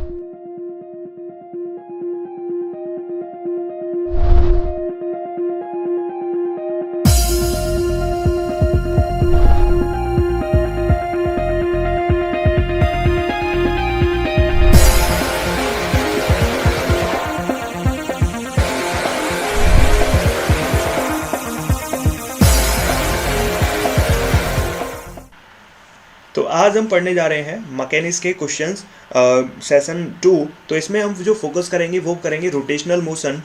तो आज हम पढ़ने जा रहे हैं मैकेनिक्स के क्वेश्चंस सेशन 2। तो इसमें हम जो फोकस करेंगे वो करेंगे rotational motion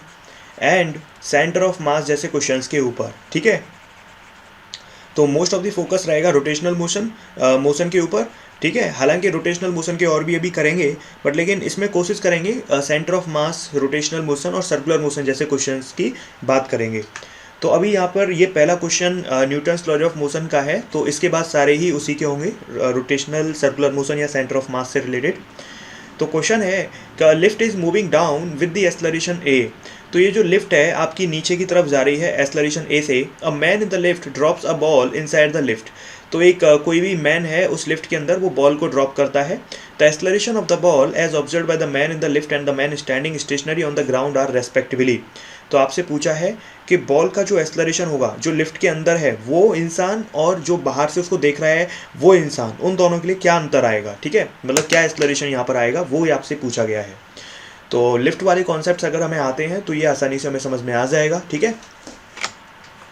and centre of मास जैसे क्वेश्चंस के ऊपर, ठीक है। तो मोस्ट ऑफ द फोकस रहेगा रोटेशनल मोशन के ऊपर, ठीक है। हालांकि रोटेशनल मोशन के और भी अभी करेंगे, बट लेकिन इसमें कोशिश करेंगे centre of mass, rotational motion और सर्कुलर मोशन जैसे क्वेश्चंस की बात करेंगे। तो अभी यहाँ पर ये पहला question Newton's law of motion का है, तो इसके बाद सारे ही उसी के होंगे, रोटेशनल, सर्कुलर मोशन या सेंटर ऑफ मास से रिलेटेड। तो क्वेश्चन है कि lift is moving down with the acceleration A. तो ये जो लिफ्ट है आपकी नीचे की तरफ जा रही है एक्सेलरेशन ए से। A man in the lift drops a ball inside the lift. तो एक कोई भी मैन है उस लिफ्ट के अंदर, वो बॉल को ड्रॉप करता है। The acceleration of the ball as observed by the man in the lift and the man standing stationary on the ground are respectively. तो आपसे पूछा है कि बॉल का जो एक्सेलरेशन होगा जो लिफ्ट के अंदर है वो इंसान, और जो बाहर से उसको देख रहा है वो इंसान, उन दोनों के लिए क्या अंतर आएगा, ठीक है। मतलब क्या एक्सेलरेशन यहाँ पर आएगा वो ही आपसे पूछा गया है। तो लिफ्ट वाले कॉन्सेप्ट्स अगर हमें आते हैं तो ये आसानी से हमें समझ में आ जाएगा, ठीक है।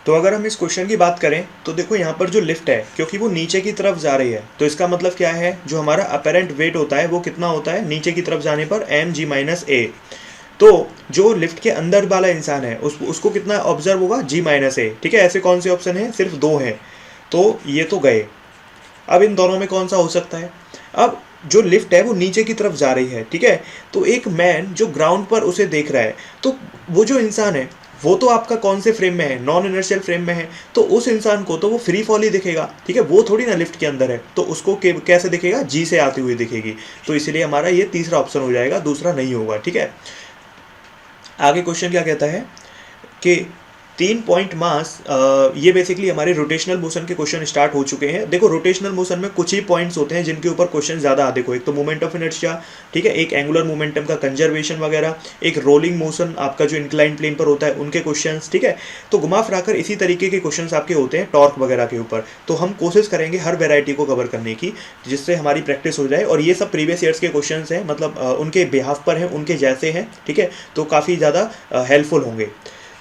तो अगर हम इस क्वेश्चन की बात करें तो देखो यहाँ पर जो लिफ्ट है, क्योंकि वो नीचे की तरफ जा रही है, तो इसका मतलब क्या है, जो हमारा अपेरेंट वेट होता है वो कितना होता है नीचे की तरफ जाने पर mg माइनस ए। तो जो लिफ्ट के अंदर वाला इंसान है उसको कितना ऑब्जर्व होगा, g माइनस ए, ठीक है। ऐसे कौन से ऑप्शन है, सिर्फ दो हैं, तो ये तो गए। अब इन दोनों में कौन सा हो सकता है। अब जो लिफ्ट है वो नीचे की तरफ जा रही है, ठीक है। तो एक मैन जो ग्राउंड पर उसे देख रहा है, तो वो जो इंसान है वो तो आपका कौन से फ्रेम में है, नॉन इनर्शियल फ्रेम में है, तो उस इंसान को तो वो फ्री फॉल ही दिखेगा, ठीक है। वो थोड़ी ना लिफ्ट के अंदर है, तो उसको कैसे दिखेगा, जी से आती हुई दिखेगी। तो इसलिए हमारा ये तीसरा ऑप्शन हो जाएगा, दूसरा नहीं होगा, ठीक है। आगे क्वेश्चन क्या कहता है कि 3 पॉइंट मास, ये बेसिकली हमारे रोटेशनल मोशन के क्वेश्चन स्टार्ट हो चुके हैं। देखो रोटेशनल मोशन में कुछ ही पॉइंट्स होते हैं जिनके ऊपर क्वेश्चन ज़्यादा आते हैं। एक तो मोमेंट ऑफ इनर्शिया, ठीक है, एक एंगुलर मोमेंटम का कंजर्वेशन वगैरह, एक रोलिंग मोशन आपका जो इंक्लाइन प्लेन पर होता है उनके क्वेश्चंस, ठीक है। तो घुमा फिराकर इसी तरीके के क्वेश्चंस आपके होते हैं टॉर्क वगैरह के ऊपर। तो हम कोशिश करेंगे हर वेराइटी को कवर करने की, जिससे हमारी प्रैक्टिस हो जाए। और ये सब प्रीवियस ईयर्स के क्वेश्चन हैं, मतलब उनके बिहाफ पर हैं, उनके जैसे हैं, ठीक है। तो काफ़ी ज़्यादा हेल्पफुल होंगे।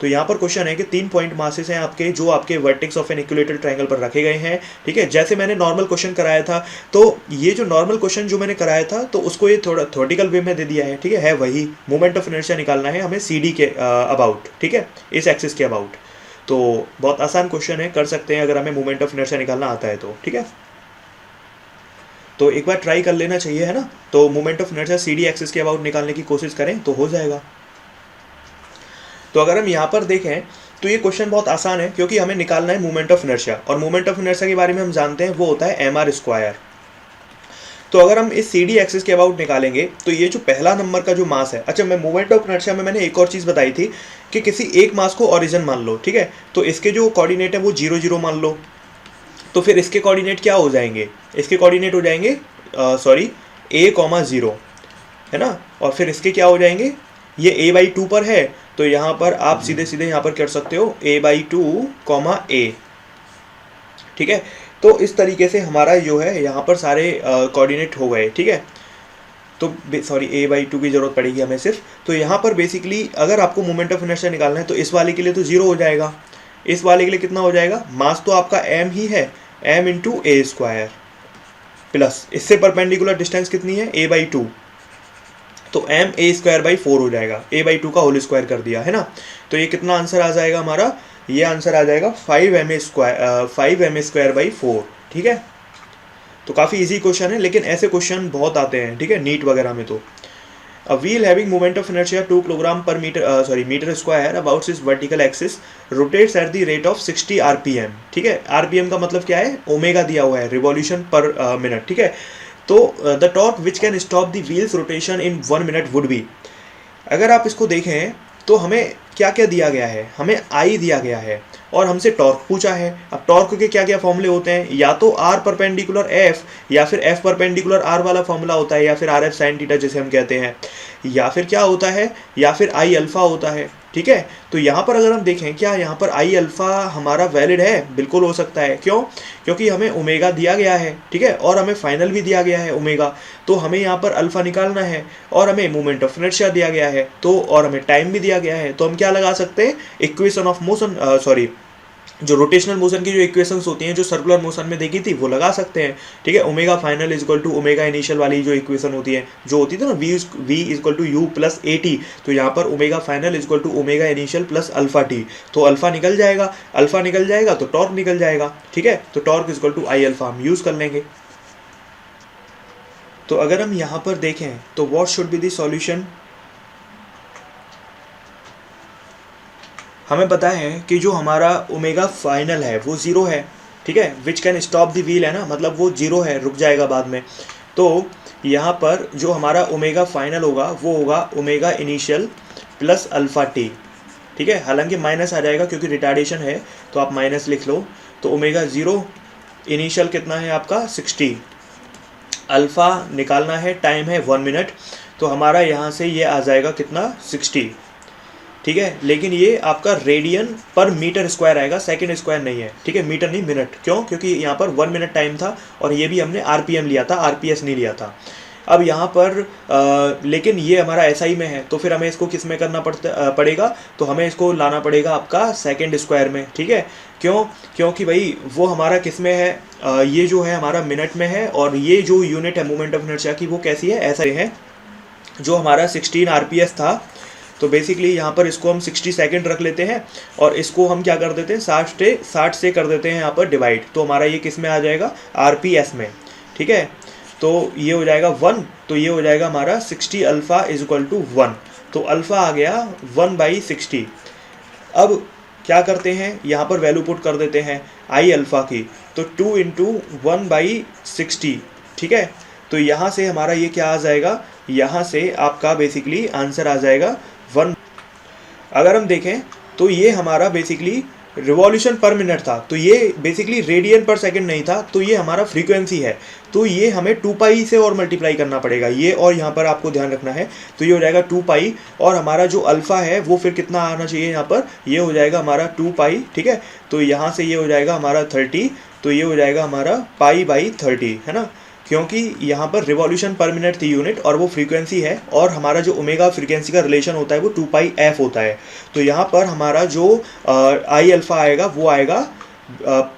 तो यहाँ पर क्वेश्चन है कि 3 पॉइंट मासेस हैं आपके, जो आपके vertex of an equilateral triangle पर रखे गए हैं, ठीक है। जैसे मैंने नॉर्मल क्वेश्चन कराया था, तो ये जो नॉर्मल क्वेश्चन जो मैंने कराया था, तो उसको ये थोड़ा थ्योरेटिकल वे में दे दिया है, ठीक है वही मोमेंट ऑफ इनर्शिया निकालना है हमें CD के अबाउट, ठीक है, इस एक्सिस के अबाउट। तो बहुत आसान क्वेश्चन है, कर सकते हैं अगर हमें मोमेंट ऑफ इनर्शिया निकालना आता है तो, ठीक है। तो एक बार ट्राई कर लेना चाहिए, है ना। तो moment of inertia CD axis के अबाउट निकालने की कोशिश करें तो हो जाएगा। तो अगर हम यहाँ पर देखें तो ये क्वेश्चन बहुत आसान है, क्योंकि हमें निकालना है मोमेंट ऑफ इनर्शिया, और मोमेंट ऑफ इनर्शिया के बारे में हम जानते हैं वो होता है mr²। तो अगर हम इस CD एक्सिस के अबाउट निकालेंगे तो ये जो पहला नंबर का जो मास है, अच्छा, मैं मोमेंट ऑफ इनर्शिया में मैंने एक और चीज़ बताई थी कि किसी एक मास को ओरिजिन मान लो, ठीक है। तो इसके जो कोऑर्डिनेट है वो 0 0 मान लो, तो फिर इसके कोऑर्डिनेट क्या हो जाएंगे, इसके कोऑर्डिनेट हो जाएंगे a,0, है ना। और फिर इसके क्या हो जाएंगे, ये a/2 पर है, तो यहाँ पर आप सीधे सीधे यहाँ पर कर सकते हो a/2, a, ठीक है। तो इस तरीके से हमारा जो है यहाँ पर सारे कोऑर्डिनेट हो गए, ठीक है। तो सॉरी a/2 की जरूरत पड़ेगी हमें सिर्फ। तो यहाँ पर बेसिकली अगर आपको मोमेंट ऑफ इनर्शिया निकालना है तो इस वाले के लिए तो 0 हो जाएगा, इस वाले के लिए कितना हो जाएगा, मास तो आपका m ही है, m × a² प्लस इससे परपेंडिकुलर डिस्टेंस कितनी है, a/2, तो ma²/4 हो जाएगा, a/2 का होल स्क्वायर कर दिया, है ना। तो ये कितना आंसर आ जाएगा हमारा, ये आंसर आ जाएगा 5ma²/4, ठीक है। तो काफ़ी इजी क्वेश्चन है, लेकिन ऐसे क्वेश्चन बहुत आते हैं, ठीक है, नीट वगैरह में। तो a wheel having moment of inertia 2 kg/m metre square about इस vertical axis rotates at the rate of 60 rpm, ठीक है। rpm का मतलब क्या है, ओमेगा दिया हुआ है, रिवॉल्यूशन पर मिनट, ठीक है। तो the torque which can stop the wheels rotation in 1 minute would be. अगर आप इसको देखें तो हमें क्या क्या दिया गया है, हमें आई दिया गया है और हमसे टॉर्क पूछा है। अब टॉर्क के क्या क्या फॉर्मूले होते हैं, या तो आर परपेंडिकुलर एफ, या फिर एफ परपेंडिकुलर आर वाला फॉर्मूला होता है, या फिर आर एफ साइन थीटा जिसे हम कहते हैं, या फिर क्या होता है, या फिर आई अल्फा होता है। ठीक है, तो यहाँ पर अगर हम देखें, क्या यहाँ पर आई अल्फा हमारा वैलिड है? बिल्कुल हो सकता है। क्यों? क्योंकि हमें ओमेगा दिया गया है, ठीक है, और हमें फाइनल भी दिया गया है ओमेगा, तो हमें यहाँ पर अल्फा निकालना है, और हमें मोमेंट ऑफ इनर्शिया दिया गया है, तो और हमें टाइम भी दिया गया है, तो हम क्या लगा सकते हैं, इक्वेशन ऑफ मोशन, सॉरी जो रोटेशनल मोशन की जो इक्वेशंस होती हैं जो सर्कुलर मोशन में देखी थी वो लगा सकते हैं। ठीक है, omega final is equal to omega initial वाली जो इक्वेशन होती है, जो होती थी ना v is equal to u plus a t, तो यहाँ पर omega final is equal to omega initial plus alpha t, तो अल्फा निकल जाएगा, अल्फा निकल जाएगा तो टॉर्क निकल जाएगा। ठीक है, तो torque is equal to I alpha हम यूज कर लेंगे। तो अगर हम यहाँ पर देखें तो what should be the solution, हमें पता है कि जो हमारा ओमेगा फाइनल है वो ज़ीरो है। ठीक है, which can stop the wheel है ना, मतलब वो ज़ीरो है, रुक जाएगा बाद में। तो यहाँ पर जो हमारा ओमेगा फाइनल होगा वो होगा omega initial plus alpha T. ठीक है, हालांकि माइनस आ जाएगा क्योंकि रिटार्डेशन है, तो आप माइनस लिख लो। तो ओमेगा ज़ीरो, इनिशियल कितना है आपका 60, अल्फ़ा निकालना है, टाइम है 1 मिनट, तो हमारा यहाँ से ये आ जाएगा कितना 60। ठीक है, लेकिन ये आपका रेडियन पर मीटर स्क्वायर आएगा, सेकंड स्क्वायर नहीं है। ठीक है, मीटर नहीं मिनट, क्यों? क्योंकि यहाँ पर 1 मिनट टाइम था और ये भी हमने आरपीएम लिया था, आरपीएस नहीं लिया था। अब यहाँ पर लेकिन ये हमारा एसआई में है, तो फिर हमें इसको किस में करना पड़ेगा, तो हमें इसको लाना पड़ेगा आपका सेकंड स्क्वायर में। ठीक है, क्यों? क्योंकि भाई वो हमारा किस में है, ये जो है हमारा मिनट में है, और ये जो यूनिट है मोमेंट ऑफ इनर्शिया की वो कैसी है, ऐसा है। जो हमारा 16 आरपीएस था, तो बेसिकली यहाँ पर इसको हम 60 सेकंड रख लेते हैं, और इसको हम क्या कर देते हैं 60 से कर देते हैं यहाँ पर डिवाइड, तो हमारा ये किस में आ जाएगा, आरपीएस में। ठीक है, तो ये हो जाएगा 1, तो ये हो जाएगा हमारा 60 अल्फ़ा इज इक्वल टू 1, तो अल्फ़ा आ गया 1/60। अब क्या करते हैं, यहाँ पर वैल्यू पुट कर देते हैं आई अल्फ़ा की, तो 2 × 1/60। ठीक है, तो यहाँ से हमारा ये क्या आ जाएगा, यहाँ से आपका बेसिकली आंसर आ जाएगा 1। अगर हम देखें तो ये हमारा बेसिकली रिवॉल्यूशन पर मिनट था, तो ये बेसिकली रेडियन पर सेकंड नहीं था, तो ये हमारा फ्रीक्वेंसी है, तो ये हमें 2 पाई से और मल्टीप्लाई करना पड़ेगा, ये और यहाँ पर आपको ध्यान रखना है। तो ये हो जाएगा 2 पाई, और हमारा जो अल्फ़ा है वो फिर कितना आना चाहिए यहाँ पर, ये हो जाएगा हमारा 2 पाई। ठीक है, तो यहाँ से ये हो जाएगा हमारा 30, तो ये हो जाएगा हमारा π/30, है ना, क्योंकि यहाँ पर रिवॉल्यूशन पर मिनट थी यूनिट, और वो फ्रीक्वेंसी है, और हमारा जो ओमेगा फ्रीक्वेंसी का रिलेशन होता है वो 2πf होता है। तो यहाँ पर हमारा जो आई अल्फ़ा आएगा वो आएगा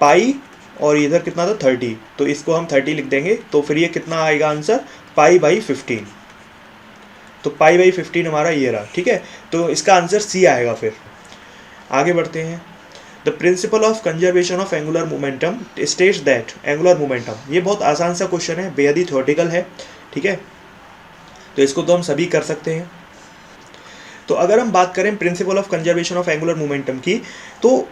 पाई, और इधर कितना था 30, तो इसको हम 30 लिख देंगे, तो फिर ये कितना आएगा आंसर π/15, तो π/15 हमारा ये रहा। ठीक है, तो इसका आंसर सी आएगा। फिर आगे बढ़ते हैं। The principle of conservation of angular momentum states that, angular momentum, ये बहुत आसान सा क्वेश्चन है, बेहद ही थ्योरेटिकल है। ठीक है, तो इसको तो हम सभी कर सकते हैं। तो अगर हम बात करें principle of conservation of angular momentum की, तो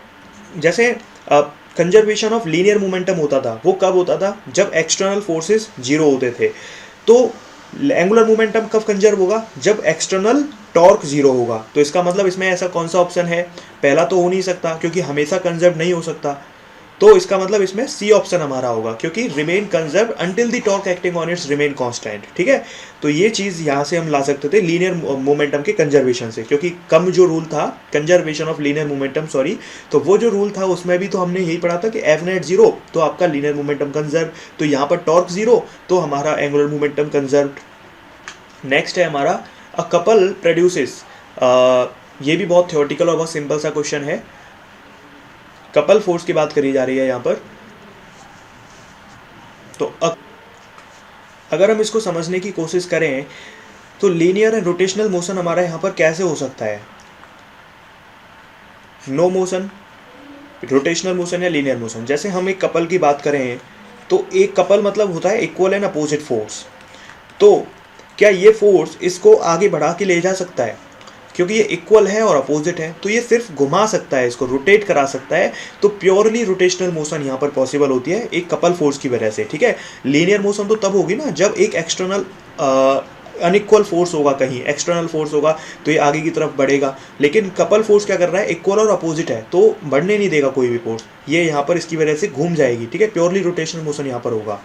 जैसे कंजर्वेशन ऑफ लीनियर मोमेंटम होता था, वो कब होता था, जब एक्सटर्नल फोर्सेस 0 होते थे। तो एंगुलर मोमेंटम कब कंजर्व होगा, जब एक्सटर्नल टॉर्क 0 होगा। तो इसका मतलब इसमें ऐसा कौन सा ऑप्शन है, पहला तो हो नहीं सकता क्योंकि हमेशा कंजर्व नहीं हो सकता, तो इसका मतलब इसमें सी ऑप्शन हमारा होगा, क्योंकि remain conserve until the torque acting on it's remain constant. ठीक है, तो ये चीज़ यहाँ से हम ला सकते थे लीनियर मोमेंटम के कंजर्वेशन से, क्योंकि कम जो रूल था conservation of linear momentum, sorry, तो वो जो रूल था उसमें भी तो हमने यही पढ़ा था कि एफ नेट 0 तो आपका लीनियर मोमेंटम कंजर्व, तो यहाँ पर टॉर्क 0 तो हमारा एंगुलर मोमेंटम कंजर्व। नेक्स्ट है हमारा अ कपल प्रोड्यूसेस, ये भी बहुत थ्योरेटिकल और बहुत सिंपल सा क्वेश्चन है। कपल फोर्स की बात करी जा रही है यहाँ पर, तो अगर हम इसको समझने की कोशिश करें तो लीनियर एंड रोटेशनल मोशन हमारा यहाँ पर कैसे हो सकता है, नो मोशन, रोटेशनल मोशन या लीनियर मोशन। जैसे हम एक कपल की बात करें तो एक कपल मतलब होता है इक्वल एंड अपोजिट फोर्स, तो क्या ये फोर्स इसको आगे बढ़ा के ले जा सकता है, क्योंकि ये इक्वल है और अपोजिट है, तो ये सिर्फ घुमा सकता है, इसको रोटेट करा सकता है, तो प्योरली रोटेशनल मोशन यहाँ पर पॉसिबल होती है एक कपल फोर्स की वजह से। ठीक है, लीनियर मोशन तो तब होगी ना जब एक एक्सटर्नल अनइक्वल फोर्स होगा, कहीं एक्सटर्नल फोर्स होगा तो ये आगे की तरफ बढ़ेगा, लेकिन कपल फोर्स क्या कर रहा है, इक्वल और अपोजिट है तो बढ़ने नहीं देगा कोई भी फोर्स, ये यहाँ पर इसकी वजह से घूम जाएगी, ठीक है, प्योरली रोटेशनल मोशन यहाँ पर होगा।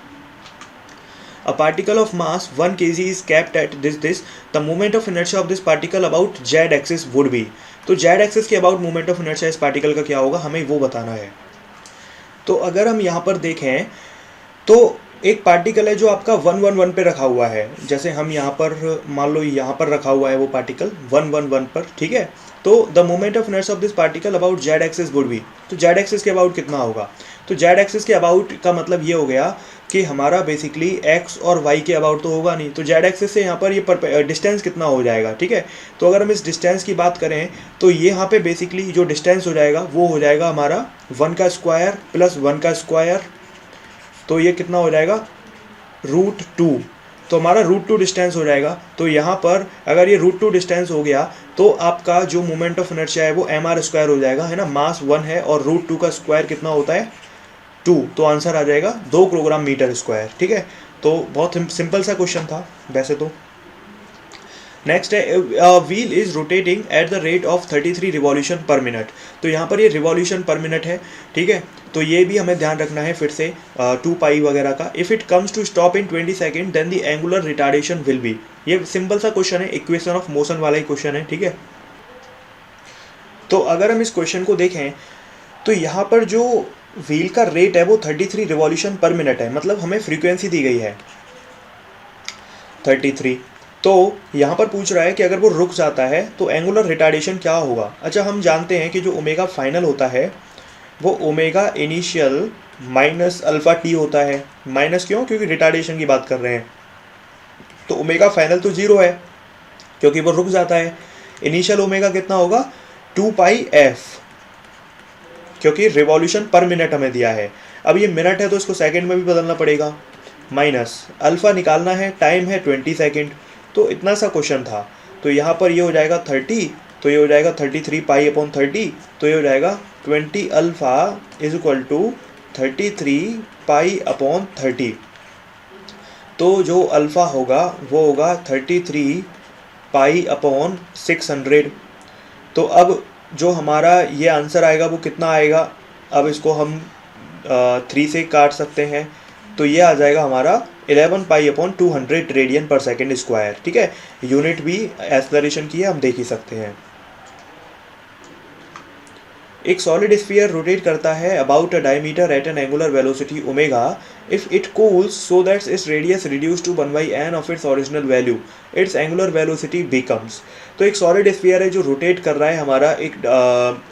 A particle of mass 1 kg is kept at this, the moment of inertia of this particle about z axis would be। तो z axis के about moment of inertia इस पार्टिकल का क्या होगा, हमें वो बताना है। तो अगर हम यहाँ पर देखें तो एक पार्टिकल है जो आपका 111 पे रखा हुआ है, जैसे हम यहाँ पर मान लो यहाँ पर रखा हुआ है वो पार्टिकल 111 पर, ठीक है। तो the moment of inertia of this particle about Z axis would be, तो जेड एक्सिस के अबाउट कितना होगा, तो जेड एक्सिस के अबाउट का मतलब ये हो गया कि हमारा बेसिकली एक्स और वाई के अबाउट तो होगा नहीं, तो जेड एक्सिस से यहाँ पर ये डिस्टेंस कितना हो जाएगा, ठीक है। तो अगर हम इस डिस्टेंस की बात करें तो ये यहाँ पे बेसिकली जो डिस्टेंस हो जाएगा वो हो जाएगा हमारा 1 का स्क्वायर प्लस 1 का स्क्वायर, तो ये कितना हो जाएगा √2, तो हमारा √2 डिस्टेंस हो जाएगा। तो यहाँ पर अगर ये √2 डिस्टेंस हो गया तो आपका जो मोमेंट ऑफ इनर्शिया है वो mr² हो जाएगा, है ना, मास 1 है और √2 का स्क्वायर कितना होता है 2, तो आंसर आ जाएगा 2 किलोग्राम मीटर स्क्वायर, ठीक है। तो बहुत सिंपल सा क्वेश्चन था वैसे तो। नेक्स्ट है wheel is rotating at the rate of 33 revolution पर मिनट, तो यहाँ पर ये रिवॉल्यूशन पर मिनट है, ठीक है। तो ये भी हमें ध्यान रखना है फिर से 2 पाई वगैरह का। If it comes to stop in 20 second then the angular retardation will be, ये सिंपल सा क्वेश्चन है, इक्वेशन ऑफ मोशन वाला ही क्वेश्चन है, ठीक है। तो अगर हम इस क्वेश्चन को देखें तो यहाँ पर जो व्हील का रेट है वो 33 रिवॉल्यूशन पर मिनट है, मतलब हमें फ्रीक्वेंसी दी गई है 33। तो यहाँ पर पूछ रहा है कि अगर वो रुक जाता है तो एंगुलर रिटार्डेशन क्या होगा। अच्छा, हम जानते हैं कि जो ओमेगा फाइनल होता है वो omega initial minus alpha T होता है। माइनस क्यों, क्योंकि रिटार्डेशन की बात कर रहे हैं। तो ओमेगा फाइनल तो 0 है क्योंकि वो रुक जाता है। इनिशियल ओमेगा कितना होगा 2 पाई एफ, क्योंकि रिवॉल्यूशन पर मिनट हमें दिया है। अब ये मिनट है तो इसको सेकंड में भी बदलना पड़ेगा, माइनस अल्फ़ा निकालना है, टाइम है 20 सेकेंड। तो इतना सा क्वेश्चन था। तो यहाँ पर ये हो जाएगा 30, तो ये हो जाएगा 33 पाई अपॉन 30, तो ये हो जाएगा 20 alpha is equal to 33 pi upon 30। तो जो अल्फ़ा होगा वो होगा 33 पाई अपॉन 600। तो अब जो हमारा ये आंसर आएगा वो कितना आएगा, अब इसको हम 3 से काट सकते हैं, तो ये आ जाएगा हमारा 11 पाई अपॉन 200 रेडियन पर सेकेंड स्क्वायर, ठीक है। यूनिट भी एक्सेलरेशन की है, हम देख ही सकते हैं। एक सॉलिड स्फीयर रोटेट करता है about a diameter at an angular velocity omega if it cools so that its radius reduce to 1/n of its original value, its angular velocity becomes. तो एक सॉलिड स्फीयर है जो rotate कर रहा है हमारा एक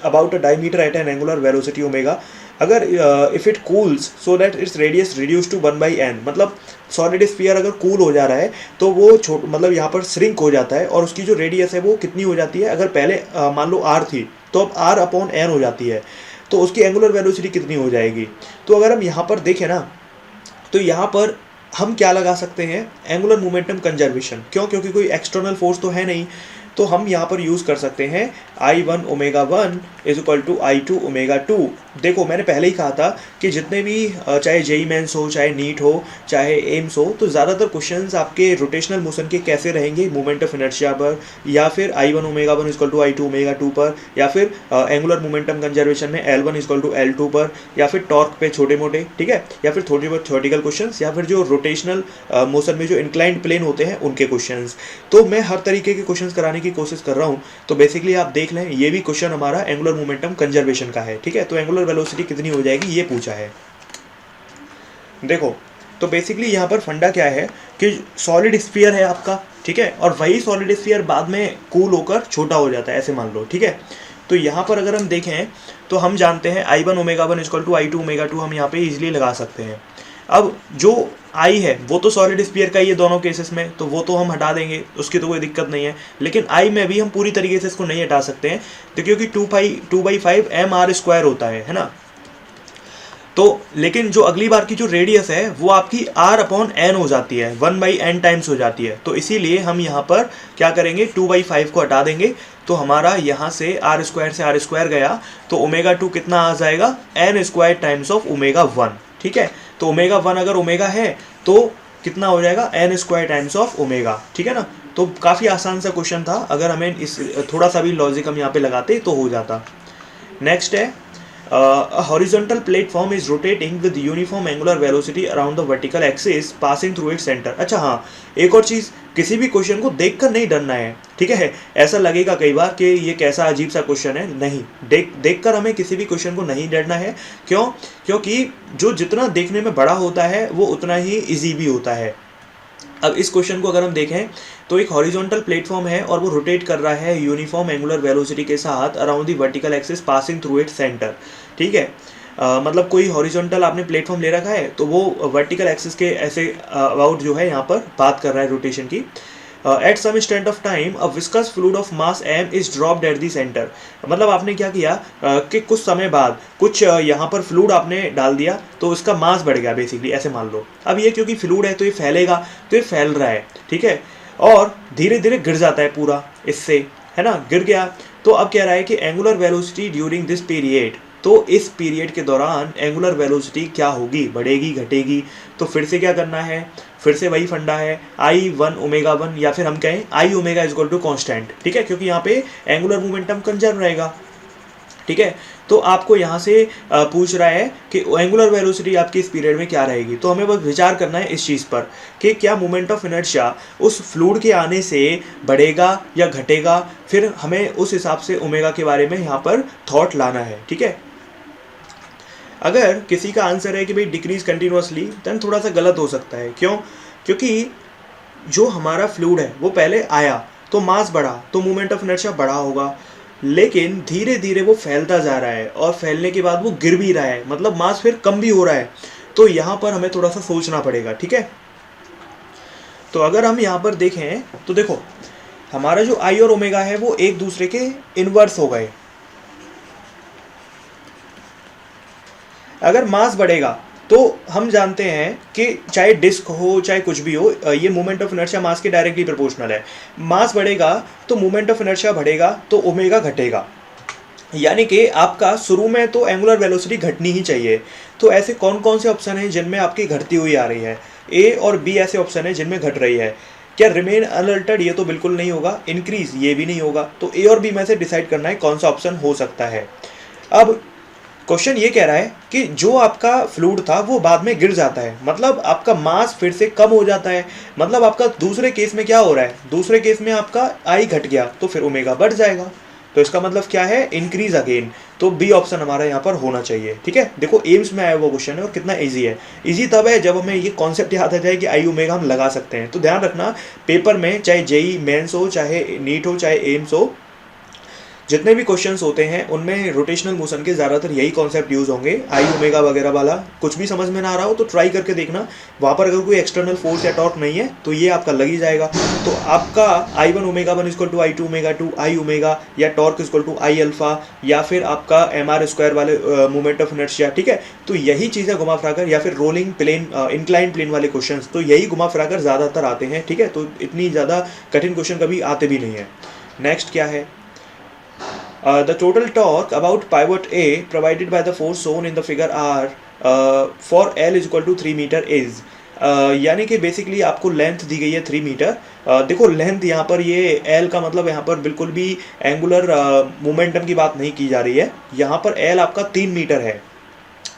about a diameter at an angular velocity omega, अगर if it cools so that its radius reduce to 1/n, मतलब सॉलिड स्फीयर अगर कूल हो जा रहा है तो वो मतलब यहाँ पर श्रिंक हो जाता है और उसकी जो रेडियस है वो कितनी हो जाती है, अगर पहले मान लो r थी तो अब r अपॉन n हो जाती है, तो उसकी एंगुलर वेलोसिटी कितनी हो जाएगी। तो अगर हम यहाँ पर देखें ना तो यहाँ पर हम क्या लगा सकते हैं, एंगुलर मोमेंटम कंजर्वेशन। क्यों, क्योंकि कोई एक्सटर्नल फोर्स तो है नहीं, तो हम यहाँ पर यूज़ कर सकते हैं I1 omega 1 is equal to I2 omega 2। देखो मैंने पहले ही कहा था कि जितने भी चाहे जेई मेंस हो, चाहे नीट हो, चाहे एम्स हो, तो ज़्यादातर क्वेश्चंस आपके रोटेशनल मोशन के कैसे रहेंगे, मोमेंट ऑफ इनर्शिया पर, या फिर I1 omega 1 is equal to I2 omega 2 पर, या फिर एंगुलर मोमेंटम कंजर्वेशन में L1 is equal to L2 पर, या फिर टॉर्क पे छोटे मोटे, ठीक है, या फिर थोड़ी बहुत थ्योरेटिकल क्वेश्चंस, या फिर जो रोटेशनल मोशन में जो इंक्लाइंड प्लेन होते हैं उनके क्वेश्चंस। तो मैं हर तरीके के क्वेश्चंस कराने की कोशिश कर रहा हूँ। तो बेसिकली आप देख लें, ये भी क्वेश्चन हमारा एंगुलर मोमेंटम कंजर्वेशन का है, ठीक है। तो एंगुलर वेलोसिटी कितनी हो जाएगी ये पूछा है। देखो तो बेसिकली यहाँ पर फंडा क्या है कि सॉलिड स्फीयर है आपका, ठीक है, और वही सॉलिड स्फीयर बाद में कूल होकर छोटा हो जाता है, ऐसे मान लो, ठीक है। तो यहाँ पर अगर हम देखें तो हम जानते हैं I1 omega 1 equal to I2 omega 2 हम यहाँ पे इजीली लगा सकते हैं। अब जो I है वो तो सॉलिड स्फीयर का ही है दोनों केसेस में, तो वो तो हम हटा देंगे, उसकी तो कोई दिक्कत नहीं है। लेकिन I में भी हम पूरी तरीके से इसको नहीं हटा सकते हैं, तो क्योंकि 2/5 mr² होता है ना। तो लेकिन जो अगली बार की जो रेडियस है वो आपकी r अपॉन n हो जाती है, 1/n टाइम्स हो जाती है। तो इसीलिए हम यहाँ पर क्या करेंगे, 2/5 को हटा देंगे, तो हमारा यहाँ से r² से r² गया, तो ओमेगा 2 कितना आ जाएगा, n² टाइम्स ऑफ ओमेगा 1, ठीक है। तो ओमेगा 1 अगर ओमेगा है तो कितना हो जाएगा, n square times of omega, ठीक है ना। तो काफ़ी आसान सा क्वेश्चन था, अगर हमें इस थोड़ा सा भी लॉजिक हम यहाँ पे लगाते तो हो जाता। नेक्स्ट है a horizontal platform is rotating with uniform angular velocity around the vertical axis passing through its center। अच्छा हाँ, एक और चीज़, किसी भी क्वेश्चन को देखकर नहीं डरना है, ठीक है। ऐसा लगेगा कई बार कि ये कैसा अजीब सा क्वेश्चन है, नहीं, देखकर हमें किसी भी क्वेश्चन को नहीं डरना है। क्यों? क्योंकि जो जितना देखने में बड़ा होता है वो उतना ही इजी भी होता है। अब इस क्वेश्चन को अगर हम देखें तो एक हॉरिजॉन्टल प्लेटफॉर्म है और वो रोटेट कर रहा है यूनिफॉर्म एंगुलर वेलोसिटी के साथ around the vertical axis passing through its centre, ठीक है। मतलब कोई हॉरिजॉन्टल आपने प्लेटफॉर्म ले रखा है तो वो वर्टिकल एक्सिस के ऐसे अबाउट जो है यहाँ पर बात कर रहा है रोटेशन की। At some instant of time a viscous fluid of mass m is dropped at the centre. मतलब आपने क्या किया कि कुछ समय बाद कुछ यहाँ पर फ्लूइड आपने डाल दिया तो इसका मास बढ़ गया बेसिकली, ऐसे मान लो। अब ये क्योंकि फ्लूइड है तो ये फैलेगा, तो ये फैल रहा है, ठीक है, और धीरे धीरे गिर जाता है पूरा इससे, है ना, गिर गया। तो अब कह रहा है कि angular velocity during this period, तो इस पीरियड के दौरान एंगुलर वेलोसिटी क्या होगी, बढ़ेगी घटेगी। तो फिर से क्या करना है, फिर से वही फंडा है, आई वन ओमेगा वन, या फिर हम कहें I omega is equal to constant, ठीक है, क्योंकि यहाँ पे एंगुलर मोमेंटम कंजर्व रहेगा, ठीक है। तो आपको यहाँ से पूछ रहा है कि एंगुलर वेलोसिटी आपकी इस पीरियड में क्या रहेगी। तो हमें बस विचार करना है इस चीज़ पर कि क्या मोमेंट ऑफ इनर्शिया उस फ्लूइड के आने से बढ़ेगा या घटेगा, फिर हमें उस हिसाब से ओमेगा के बारे में यहाँ पर थॉट लाना है, ठीक है। अगर किसी का आंसर है कि भाई डिक्रीज कंटिन्यूसली, देन थोड़ा सा गलत हो सकता है। क्यों? क्योंकि जो हमारा फ्लूइड है वो पहले आया तो मास बढ़ा तो मोमेंट ऑफ इनर्शिया बढ़ा होगा, लेकिन धीरे धीरे वो फैलता जा रहा है और फैलने के बाद वो गिर भी रहा है, मतलब मास फिर कम भी हो रहा है। तो यहाँ पर हमें थोड़ा सा सोचना पड़ेगा, ठीक है। तो अगर हम यहाँ पर देखें तो देखो हमारा जो आई और ओमेगा है वो एक दूसरे के इनवर्स हो गए। अगर मास बढ़ेगा तो हम जानते हैं कि चाहे डिस्क हो चाहे कुछ भी हो, ये मोमेंट ऑफ इनर्शिया मास के डायरेक्टली प्रोपोर्शनल है। मास बढ़ेगा तो मोमेंट ऑफ इनर्शिया बढ़ेगा तो ओमेगा घटेगा, यानी कि आपका शुरू में तो एंगुलर वेलोसिटी घटनी ही चाहिए। तो ऐसे कौन कौन से ऑप्शन हैं जिनमें आपकी घटती हुई आ रही है? ए और बी ऐसे ऑप्शन हैं जिनमें घट रही है। क्या रिमेन अनअल्टर्ड? ये तो बिल्कुल नहीं होगा। इंक्रीज? ये भी नहीं होगा। तो ए और बी में से डिसाइड करना है कौन सा ऑप्शन हो सकता है। अब क्वेश्चन ये कह रहा है कि जो आपका फ्लूइड था वो बाद में गिर जाता है, मतलब आपका मास फिर से कम हो जाता है। मतलब आपका दूसरे केस में क्या हो रहा है, दूसरे केस में आपका आई घट गया तो फिर ओमेगा बढ़ जाएगा। तो इसका मतलब क्या है, इंक्रीज अगेन। तो बी ऑप्शन हमारा यहाँ पर होना चाहिए, ठीक है। देखो एम्स में आया वो क्वेश्चन है और कितना इजी है। इजी तब है जब हमें ये कॉन्सेप्ट याद आ जाए कि आई ओमेगा हम लगा सकते हैं। तो ध्यान रखना, पेपर में चाहे जेई मेंस हो, चाहे नीट हो, चाहे एम्स हो, जितने भी क्वेश्चंस होते हैं उनमें रोटेशनल मोशन के ज़्यादातर यही कॉन्सेप्ट यूज़ होंगे। आई ओमेगा वगैरह वाला कुछ भी समझ में ना आ रहा हो तो ट्राई करके देखना, वहाँ पर अगर कोई एक्सटर्नल फोर्स या टॉर्क नहीं है तो ये आपका लग ही जाएगा। तो आपका I one omega one equal to I two omega two I omega, या torque equal to I alpha, या फिर आपका एम आर स्क्वायर वाले मोमेंट ऑफ इनर्शिया, ठीक है। तो यही चीज़ें घुमा फिराकर, या फिर रोलिंग प्लेन इंक्लाइन प्लेन वाले क्वेश्चन, तो यही घुमा फिराकर ज़्यादातर आते हैं, ठीक है। तो इतनी ज़्यादा कठिन क्वेश्चन कभी आते भी नहीं है। नेक्स्ट क्या है, the total torque about pivot A provided by the force shown in the figure R for L is equal to 3 metre is, यानी कि बेसिकली आपको लेंथ दी गई है 3 मीटर। देखो लेंथ यहाँ पर ये L का मतलब यहाँ पर बिल्कुल भी एंगुलर मोमेंटम की बात नहीं की जा रही है। यहाँ पर L आपका 3 मीटर है,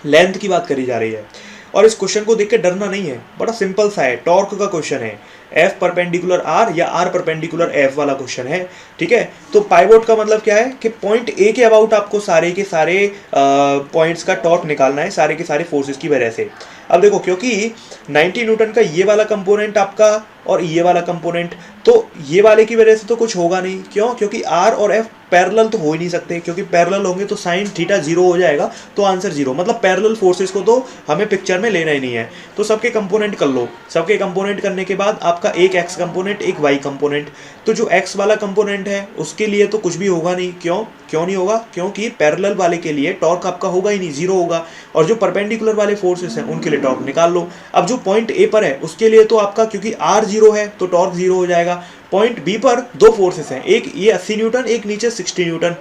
लेंथ की बात करी जा रही है। और इस क्वेश्चन को देख के डरना नहीं है, बड़ा सिंपल सा है, टॉर्क का क्वेश्चन है। F परपेंडिकुलर R या R परपेंडिकुलर F वाला क्वेश्चन है, ठीक है। तो पाइवोट का मतलब क्या है कि पॉइंट A के अबाउट आपको सारे के सारे पॉइंट्स का टॉर्क निकालना है, सारे के सारे फोर्सेस की वजह से। अब देखो क्योंकि 90 न्यूटन का ये वाला कंपोनेंट आपका और ये वाला कंपोनेंट, तो ये वाले की वजह से तो कुछ होगा नहीं। क्यों? क्योंकि R और F पैरेलल तो हो ही नहीं सकते, क्योंकि पैरेलल होंगे तो साइन थीटा जीरो हो जाएगा, तो आंसर जीरो। मतलब पैरेलल फोर्सेस को तो हमें पिक्चर में लेना ही नहीं है। तो सबके कंपोनेंट कर लो, सबके कंपोनेंट करने के बाद आपका एक x कंपोनेंट एक y कंपोनेंट। तो जो x वाला कंपोनेंट है उसके लिए तो कुछ भी होगा नहीं। क्यों नहीं होगा? क्योंकि पैरेलल वाले के लिए टॉर्क आपका होगा ही नहीं, जीरो होगा। और जो परपेंडिकुलर वाले फोर्सेस हैं उनके लिए टॉर्क निकाल लो। अब जो पॉइंट ए पर है उसके लिए तो आपका, क्योंकि r जीरो है तो टॉर्क जीरो हो जाएगा। पॉइंट बी पर दो फोर्सेस हैं, एक ये 80 न्यूटन, एक नीचे 60 न्यूटन,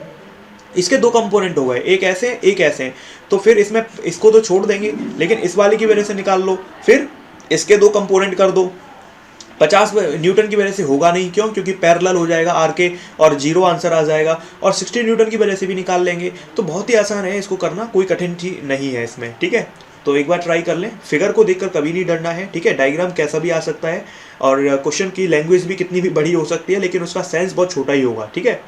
इसके दो कंपोनेंट हो गए, एक ऐसे एक ऐसे। तो फिर इसमें इसको तो छोड़ देंगे, लेकिन इस वाले की वजह से निकाल लो, फिर इसके 2 कंपोनेंट कर दो, 50 न्यूटन की वजह से होगा नहीं, क्यों? क्योंकि पैरेलल हो जाएगा आर के और 0 आंसर आ जाएगा, और 60 न्यूटन की वजह से भी निकाल लेंगे। तो बहुत ही आसान है इसको करना, कोई कठिन चीज नहीं है इसमें, ठीक है। तो एक बार ट्राई कर लें, फिगर को देखकर कभी नहीं डरना है, ठीक है। डायग्राम कैसा भी आ सकता है और क्वेश्चन की लैंग्वेज भी कितनी भी बड़ी हो सकती है, लेकिन उसका सेंस बहुत छोटा ही होगा, ठीक है।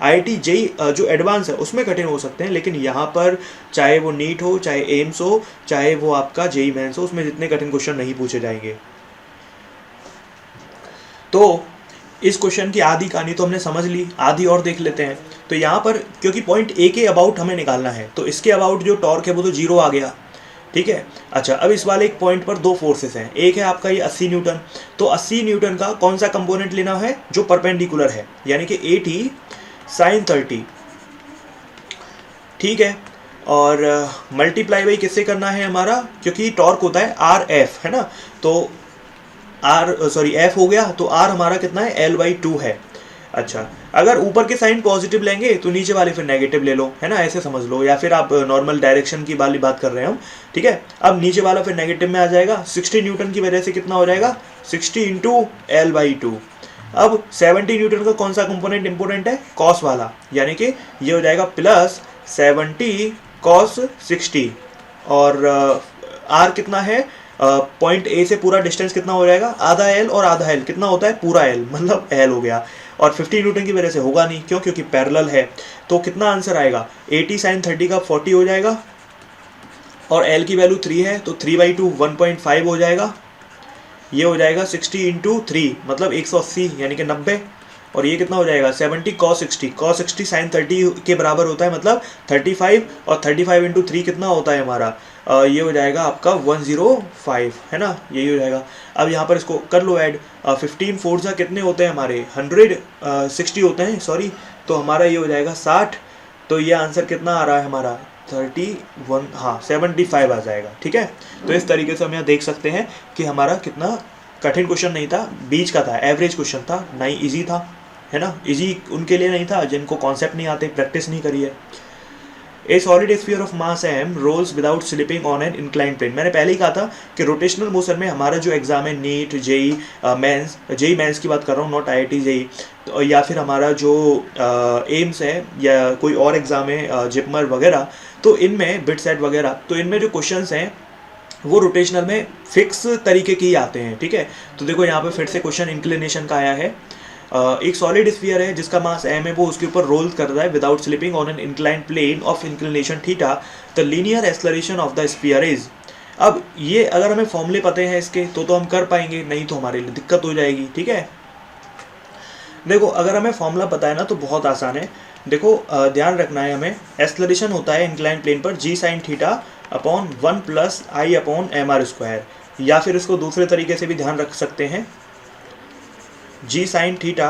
IIT जेई जो एडवांस है उसमें कठिन हो सकते हैं, लेकिन यहाँ पर चाहे वो नीट हो, चाहे एम्स हो, चाहे वो आपका जेई मेंस हो, उसमें जितने कठिन क्वेश्चन नहीं पूछे जाएंगे। तो इस क्वेश्चन की आधी कहानी तो हमने समझ ली, आधी और देख लेते हैं। तो यहाँ पर क्योंकि पॉइंट ए के अबाउट हमें निकालना है, तो इसके अबाउट जो टॉर्क है वो तो 0 आ गया, ठीक है। अच्छा, अब इस वाले एक पॉइंट पर 2 फोर्सेस हैं, एक है आपका ये 80 न्यूटन, तो 80 न्यूटन का कौन सा कंपोनेंट लेना है? जो परपेंडिकुलर है, यानी कि 80 sin 30, ठीक है। और मल्टीप्लाई बाई किससे करना है हमारा? क्योंकि टॉर्क होता है RF, है ना, तो F हो गया, तो R हमारा कितना है? L/2 है। अच्छा, अगर ऊपर के साइन पॉजिटिव लेंगे तो नीचे वाले फिर नेगेटिव ले लो, है ना, ऐसे समझ लो, या फिर आप नॉर्मल डायरेक्शन की वाली बात कर रहे हैं हम, ठीक है। अब नीचे वाला फिर नेगेटिव में आ जाएगा, 60 न्यूटन की वजह से कितना हो जाएगा? 60 × L/2। अब 70 न्यूटन का कौन सा कंपोनेंट इंपोर्टेंट है? कॉस वाला, यानी कि ये हो जाएगा प्लस 70 cos 60, और R कितना है? पॉइंट ए से पूरा डिस्टेंस कितना हो जाएगा? आधा L, और आधा L कितना होता है? पूरा L, मतलब L हो गया। और 50 न्यूटन की वजह से होगा नहीं, क्यों? क्योंकि पैरेलल है। तो कितना आंसर आएगा? 80 sin 30 का 40 हो जाएगा, और L की वैल्यू 3 है, तो 3/2 1.5 हो जाएगा। ये हो जाएगा 60 × 3, मतलब 180, यानी कि 90। और ये कितना हो जाएगा? 70 cos 60, cos 60 sin 30 के बराबर होता है, मतलब 35, और 35 × 3 कितना होता है हमारा? ये हो जाएगा आपका 105, है ना, यही हो जाएगा। अब यहाँ पर इसको कर लो ऐड, 15 4 कितने होते हैं हमारे? 160 होते हैं, सॉरी, तो हमारा ये हो जाएगा 60। तो ये आंसर कितना आ रहा है हमारा? 31, हाँ 75 आ जाएगा, ठीक है। तो इस तरीके से हम यहाँ देख सकते हैं कि हमारा कितना कठिन क्वेश्चन नहीं था, बीच का था, एवरेज क्वेश्चन था, ना ही ईजी था, है ना। इजी उनके लिए नहीं था जिनको कॉन्सेप्ट नहीं आते, प्रैक्टिस नहीं करी है। A solid sphere of mass m rolls without slipping on an inclined plane. मैंने पहले ही कहा था कि रोटेशनल मोशन में हमारा जो एग्जाम है, नीट, जेई मेंस की बात कर रहा हूँ, नॉट IIT जेई, तो या फिर हमारा जो एम्स है, या कोई और एग्जाम है, जिपमर वगैरह, तो इनमें बिट सेट वगैरह, तो इनमें जो क्वेश्चंस हैं वो रोटेशनल में फिक्स तरीके के ही आते हैं, ठीक है। तो देखो यहाँ पे फिर से क्वेश्चन इंक्लिनेशन का आया है। एक सॉलिड स्फीयर है जिसका मास m है, वो उसके ऊपर रोल कर रहा है without slipping on an inclined plane of inclination theta, the linear acceleration of the sphere is. अब ये अगर हमें फॉर्मूले पते हैं इसके तो हम कर पाएंगे, नहीं तो हमारे लिए दिक्कत हो जाएगी, ठीक है। देखो अगर हमें फॉर्मूला पता है ना तो बहुत आसान है। देखो ध्यान रखना है हमें, एक्सेलरेशन होता है इंक्लाइंड प्लेन पर g sin theta upon 1 + I/mr², या फिर इसको दूसरे तरीके से भी ध्यान रख सकते हैं, g sin theta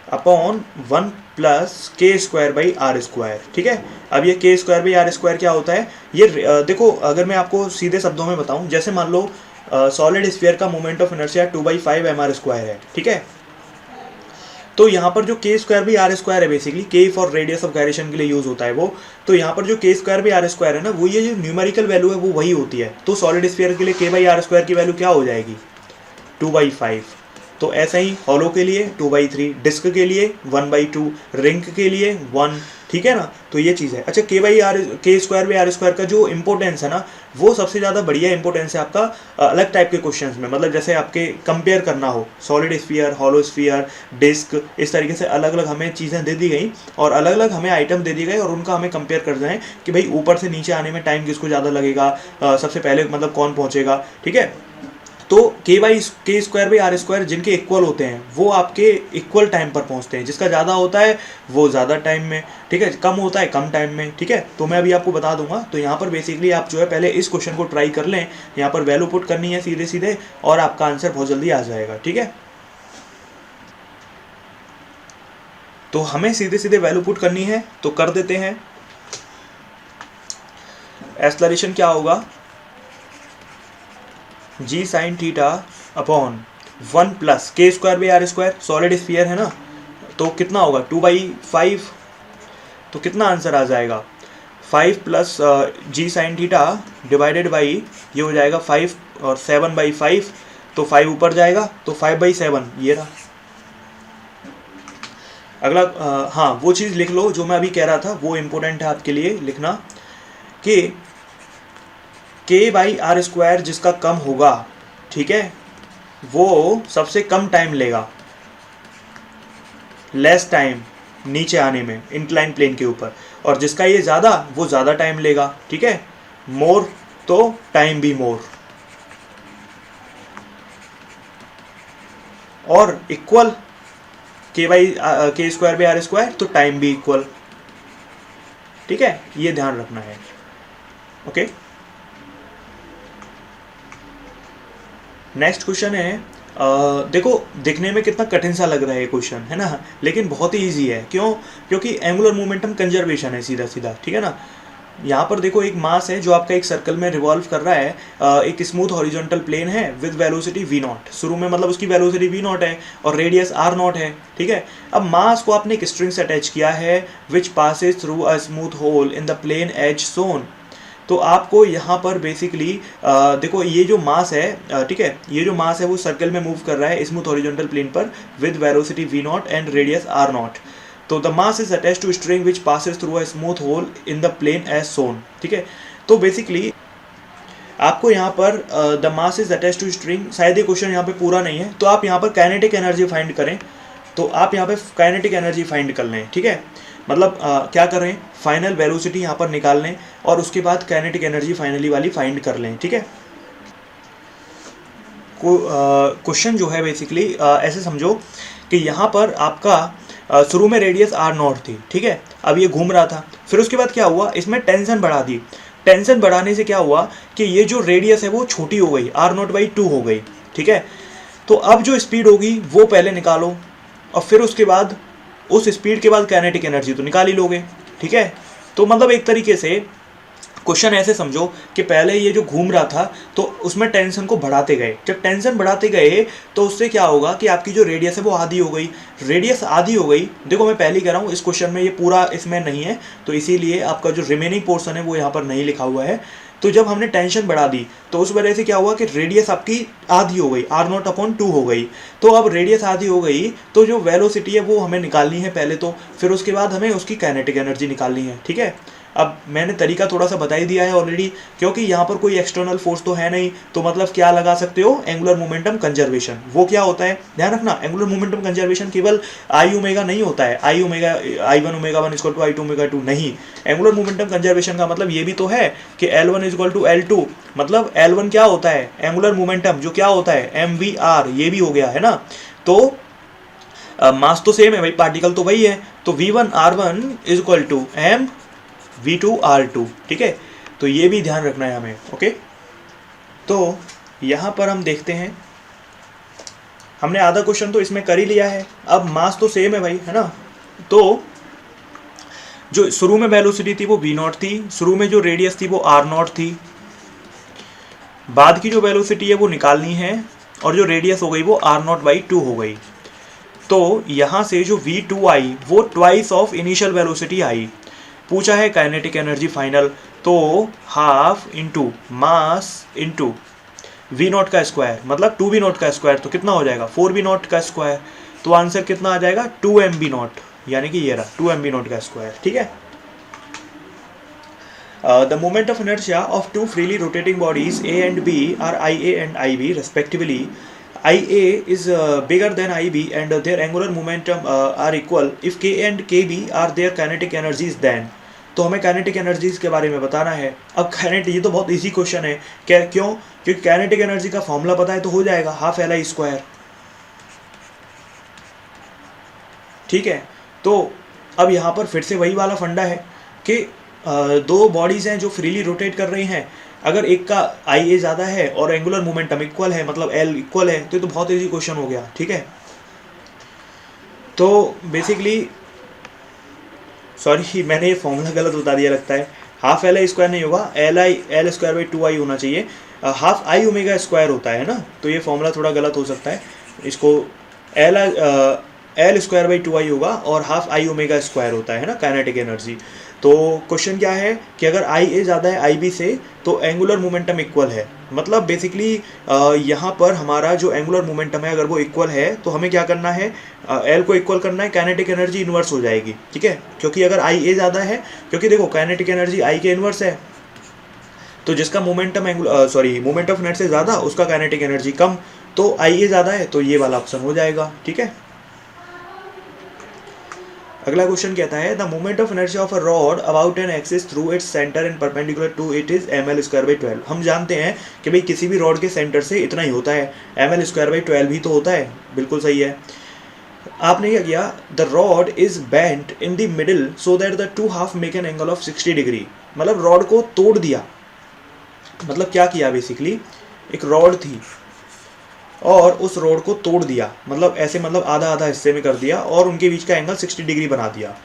upon 1 + k²/r², ठीक है। अब ये k²/r² क्या होता है? ये देखो अगर मैं आपको सीधे शब्दों में बताऊं, जैसे मान लो सॉलिड स्फीयर का मोमेंट ऑफ इनर्शिया 2/5 mr² है, ठीक है। तो यहाँ पर जो k²/r² है, basically k for radius of gyration के लिए यूज होता है वो, तो यहाँ पर जो k²/r² है ना, वो ये जो न्यूमेरिकल वैल्यू है वो वही होती है। तो सॉलिड स्फीयर के लिए k/r² की वैल्यू क्या हो जाएगी? 2/5। तो ऐसा ही हॉलो के लिए 2/3, डिस्क के लिए 1/2, रिंग के लिए 1, ठीक है ना। तो ये चीज़ है। अच्छा, k²/r² का जो इंपॉर्टेंस है ना, वो सबसे ज़्यादा बढ़िया इंपॉर्टेंस है आपका अलग टाइप के क्वेश्चंस में, मतलब जैसे आपके कंपेयर करना हो solid sphere, hollow sphere, disc, इस तरीके से अलग अलग हमें चीज़ें दे दी गई और अलग अलग हमें आइटम दे दिए गए, और उनका हमें कंपेयर कर रहे हैं कि भाई ऊपर से नीचे आने में टाइम किसको ज़्यादा लगेगा, सबसे पहले मतलब कौन पहुँचेगा, ठीक है। तो k² जिनके इक्वल होते हैं वो आपके इक्वल टाइम पर पहुंचते हैं, जिसका ज़्यादा होता है वो ज़्यादा टाइम में, ठीक है, कम होता है कम टाइम में, ठीक है। तो मैं अभी आपको बता दूंगा। तो यहाँ पर बेसिकली आप जो है पहले इस क्वेश्चन को ट्राई कर लें, यहाँ पर वैल्यू पुट करनी है सीधे सीधे, और आपका आंसर बहुत जल्दी आ जाएगा, ठीक है। तो हमें सीधे सीधे वैल्यू पुट करनी है, तो कर देते हैं। एक्सेलरेशन क्या होगा? g sin theta upon 1 + k²/r², solid sphere है ना, तो कितना होगा? 2/5। तो कितना आंसर आ जाएगा? 5 plus g sine theta divided by ये हो जाएगा 5 और 7/5, तो 5 ऊपर जाएगा तो 5/7 ये रहा। अगला हाँ वो चीज़ लिख लो जो मैं अभी कह रहा था, वो इम्पोर्टेंट है आपके लिए लिखना कि k/r² जिसका कम होगा, ठीक है, वो सबसे कम टाइम लेगा, लेस टाइम नीचे आने में इंक्लाइन प्लेन के ऊपर, और जिसका ये ज़्यादा वो ज़्यादा टाइम लेगा, ठीक है, मोर तो टाइम भी मोर, और इक्वल k/r² तो टाइम भी इक्वल, ठीक है, ये ध्यान रखना है। ओके, नेक्स्ट क्वेश्चन है देखो दिखने में कितना कठिन सा लग रहा है ये क्वेश्चन, है ना, लेकिन बहुत ही इजी है। क्यों? क्योंकि एंगुलर मोमेंटम कंजर्वेशन है सीधा सीधा, ठीक है ना। यहाँ पर देखो एक मास है जो आपका एक सर्कल में रिवॉल्व कर रहा है, एक स्मूथ हॉरिजॉन्टल प्लेन है विद वेलोसिटी v0, शुरू में मतलब उसकी वेलोसिटी v0 है और रेडियस r0 है, ठीक है। अब मास को आपने एक स्ट्रिंग से अटैच किया है which passes through a smooth hole in the plane as shown. तो आपको यहाँ पर बेसिकली देखो ये जो मास है, ठीक है, ये जो मास है वो सर्कल में मूव कर रहा है स्मूथ हॉरिजॉन्टल प्लेन पर with velocity v0 and radius r0। तो the mass is attached to string which passes through a smooth hole in the plane as shown, ठीक है। तो बेसिकली आपको यहाँ पर the mass is attached to string, शायद ये क्वेश्चन यहाँ पे पूरा नहीं है, तो आप यहाँ पर काइनेटिक एनर्जी फाइंड करें, तो आप यहाँ पे काइनेटिक एनर्जी फाइंड कर लें, ठीक है। मतलब क्या कर रहे हैं, फाइनल वेलोसिटी यहाँ पर निकाल लें और उसके बाद काइनेटिक एनर्जी फाइनली वाली फाइंड कर लें, ठीक है। क्वेश्चन जो है बेसिकली ऐसे समझो कि यहाँ पर आपका शुरू में रेडियस r0 थी, ठीक है, अब ये घूम रहा था, फिर उसके बाद क्या हुआ, इसमें टेंशन बढ़ा दी। टेंशन बढ़ाने से क्या हुआ कि ये जो रेडियस है वो छोटी हो गई, r0/2 हो गई, ठीक है। तो अब जो स्पीड होगी वो पहले निकालो और फिर उसके बाद उस स्पीड के बाद काइनेटिक एनर्जी तो निकाल ही लोगे, ठीक है। तो मतलब एक तरीके से क्वेश्चन ऐसे समझो कि पहले ये जो घूम रहा था तो उसमें टेंशन को बढ़ाते गए, जब टेंशन बढ़ाते गए तो उससे क्या होगा कि आपकी जो रेडियस है वो आधी हो गई। रेडियस आधी हो गई, देखो मैं पहले ही कह रहा हूँ इस क्वेश्चन में ये पूरा इसमें नहीं है, तो इसीलिए आपका जो रिमेनिंग पोर्शन है वो यहाँ पर नहीं लिखा हुआ है। तो जब हमने टेंशन बढ़ा दी तो उस वजह से क्या हुआ कि रेडियस आपकी आधी हो गई, r0/2 हो गई। तो अब रेडियस आधी हो गई तो जो वेलोसिटी है वो हमें निकालनी है पहले तो, फिर उसके बाद हमें उसकी काइनेटिक एनर्जी निकालनी है, ठीक है। अब मैंने तरीका थोड़ा सा बता ही दिया है ऑलरेडी, क्योंकि यहाँ पर कोई एक्सटर्नल फोर्स तो है नहीं, तो मतलब क्या लगा सकते हो, एंगुलर मोमेंटम कंजर्वेशन। वो क्या होता है, ध्यान रखना, एंगुलर मोमेंटम कंजर्वेशन केवल I ओमेगा नहीं होता है, I1 ओमेगा 1 = I2 ओमेगा 2 नहीं। एंगुलर मोमेंटम कंजर्वेशन का मतलब ये भी तो है कि L1 = L2, मतलब L1 क्या होता है, एंगुलर मोमेंटम जो क्या होता है mvr, ये भी हो गया है ना। तो मास तो सेम है भाई, पार्टिकल तो वही है, तो v1r1 = mv2r2, ठीक है। तो ये भी ध्यान रखना है हमें, ओके। तो यहाँ पर हम देखते हैं, हमने आधा क्वेश्चन तो इसमें कर ही लिया है। अब मास तो सेम है भाई, है ना। तो जो शुरू में वेलोसिटी थी वो v0 थी, शुरू में जो रेडियस थी वो r0 थी, बाद की जो वेलोसिटी है वो निकालनी है और जो रेडियस हो गई वो r0/2 हो गई। तो यहाँ से जो v2 आई वो ट्वाइस ऑफ इनिशियल वेलोसिटी आई। पूछा है काइनेटिक एनर्जी फाइनल, तो half into mass into v0 का स्क्वायर, मतलब 2v0 का स्क्वायर, तो कितना हो जाएगा 4v0 का स्क्वायर। तो आंसर कितना आ जाएगा 2mv0, यानी कि ये रहा 2mv0 का स्क्वायर, ठीक है। The moment of inertia of two freely rotating bodies A and B are IA and IB respectively. IA is bigger than IB and their angular momentum are equal if K and KB are their kinetic energies then. तो हमें kinetic energies के बारे में बताना है। अब kinetic, ये तो बहुत इजी क्वेश्चन है, क्या क्यों, क्योंकि काइनेटिक एनर्जी का फॉर्मूला पता है तो हो जाएगा, हाफ LI², ठीक है। तो अब यहाँ पर फिर से वही वाला फंडा है कि दो बॉडीज़ हैं जो फ्रीली रोटेट कर रही हैं, अगर एक का IA ज़्यादा है और एंगुलर मोमेंटम इक्वल है, मतलब L इक्वल है, तो ये तो बहुत इजी क्वेश्चन हो गया, ठीक है। तो बेसिकली सॉरी मैंने ये फॉर्मूला गलत बता दिया लगता है, हाफ LI² नहीं होगा, L²/2I होना चाहिए, हाफ I ओमेगा स्क्वायर होता है ना, तो ये फॉर्मूला थोड़ा गलत हो सकता है, इसको L²/2I होगा और हाफ I ओमेगा स्क्वायर होता है ना काइनेटिक एनर्जी। तो क्वेश्चन क्या है कि अगर आई ए ज़्यादा है आई बी से तो एंगुलर मोमेंटम इक्वल है, मतलब बेसिकली यहाँ पर हमारा जो एंगुलर मोमेंटम है अगर वो इक्वल है तो हमें क्या करना है, एल को इक्वल करना है, काइनेटिक एनर्जी इन्वर्स हो जाएगी, ठीक है, क्योंकि अगर आई ए ज़्यादा है, क्योंकि देखो काइनेटिक एनर्जी आई के इन्वर्स है, तो जिसका मोमेंटम मोमेंट ऑफ इनर्शिया से ज़्यादा उसका काइनेटिक एनर्जी कम, तो आई ए ज़्यादा है तो ये वाला ऑप्शन हो जाएगा, ठीक है। अगला क्वेश्चन कहता है the moment of inertia of a rod about an axis through its centre and perpendicular to it is ml²/12। हम जानते हैं कि भाई किसी भी रॉड के सेंटर से इतना ही होता है, ml²/12 ही तो होता है, बिल्कुल सही है। आपने क्या किया, the rod is bent in the middle so that the two half make an angle of 60 degree, मतलब रॉड को तोड़ दिया, मतलब क्या किया, बेसिकली एक रॉड थी और उस रोड को तोड़ दिया, मतलब ऐसे, मतलब आधा आधा हिस्से में कर दिया और उनके बीच का एंगल 60 डिग्री बना दिया।